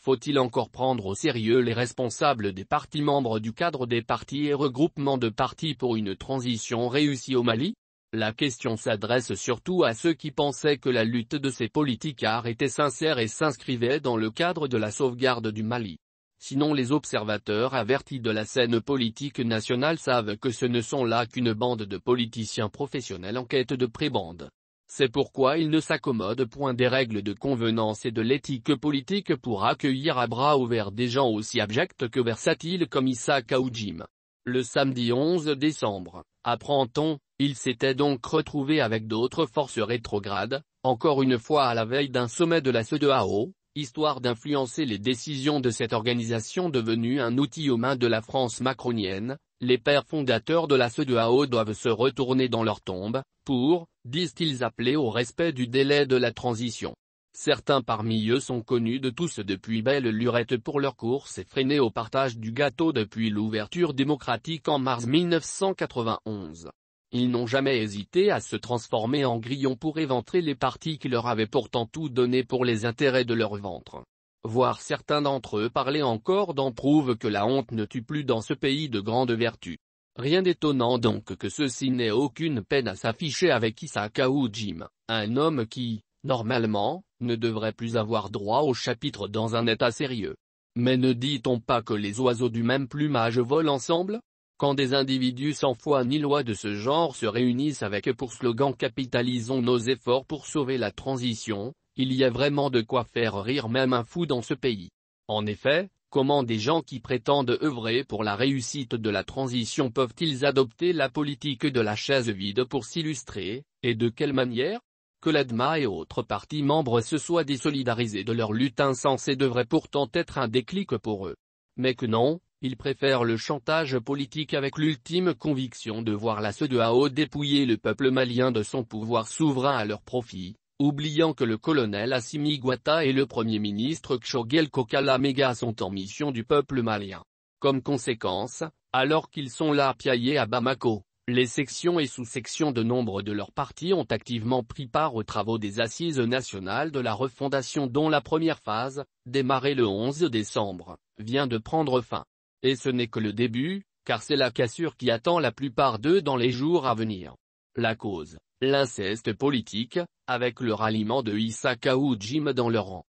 Faut-il encore prendre au sérieux les responsables des partis membres du cadre des partis et regroupements de partis pour une transition réussie au Mali? La question s'adresse surtout à ceux qui pensaient que la lutte de ces politicards était sincère et s'inscrivait dans le cadre de la sauvegarde du Mali. Sinon les observateurs avertis de la scène politique nationale savent que ce ne sont là qu'une bande de politiciens professionnels en quête de prébande. C'est pourquoi ils ne s'accommodent point des règles de convenance et de l'éthique politique pour accueillir à bras ouverts des gens aussi abjects que versatiles comme Issa Kaoujim. Le samedi 11 décembre, apprend-on, il s'était donc retrouvé avec d'autres forces rétrogrades, encore une fois à la veille d'un sommet de la CEDEAO, histoire d'influencer les décisions de cette organisation devenue un outil aux mains de la France macronienne. Les pères fondateurs de la CEDEAO doivent se retourner dans leur tombe, pour, disent-ils, appeler au respect du délai de la transition. Certains parmi eux sont connus de tous depuis belle lurette pour leur course effrénée au partage du gâteau depuis l'ouverture démocratique en mars 1991. Ils n'ont jamais hésité à se transformer en grillons pour éventrer les partis qui leur avaient pourtant tout donné pour les intérêts de leur ventre. Voir certains d'entre eux parler encore d'en prouve que la honte ne tue plus dans ce pays de grande vertu. Rien d'étonnant donc que ceux-ci n'aient aucune peine à s'afficher avec Issa Kaoujim, un homme qui, normalement, ne devrait plus avoir droit au chapitre dans un état sérieux. Mais ne dit-on pas que les oiseaux du même plumage volent ensemble? Quand des individus sans foi ni loi de ce genre se réunissent avec pour slogan « Capitalisons nos efforts pour sauver la transition », il y a vraiment de quoi faire rire même un fou dans ce pays. En effet, comment des gens qui prétendent œuvrer pour la réussite de la transition peuvent-ils adopter la politique de la chaise vide pour s'illustrer, et de quelle manière? Que l'ADMA et autres partis membres se soient désolidarisés de leur lutte insensée devrait pourtant être un déclic pour eux. Mais que non, ils préfèrent le chantage politique avec l'ultime conviction de voir la CEDEAO dépouiller le peuple malien de son pouvoir souverain à leur profit, oubliant que le colonel Assimi Goïta et le Premier ministre Tchoguel Kokala Mega sont en mission du peuple malien. Comme conséquence, alors qu'ils sont là piaillés à Bamako, les sections et sous-sections de nombre de leurs partis ont activement pris part aux travaux des Assises nationales de la refondation dont la première phase, démarrée le 11 décembre, vient de prendre fin. Et ce n'est que le début, car c'est la cassure qui attend la plupart d'eux dans les jours à venir. La cause, l'inceste politique, avec le ralliement de Issa Kaoujim dans leur rang.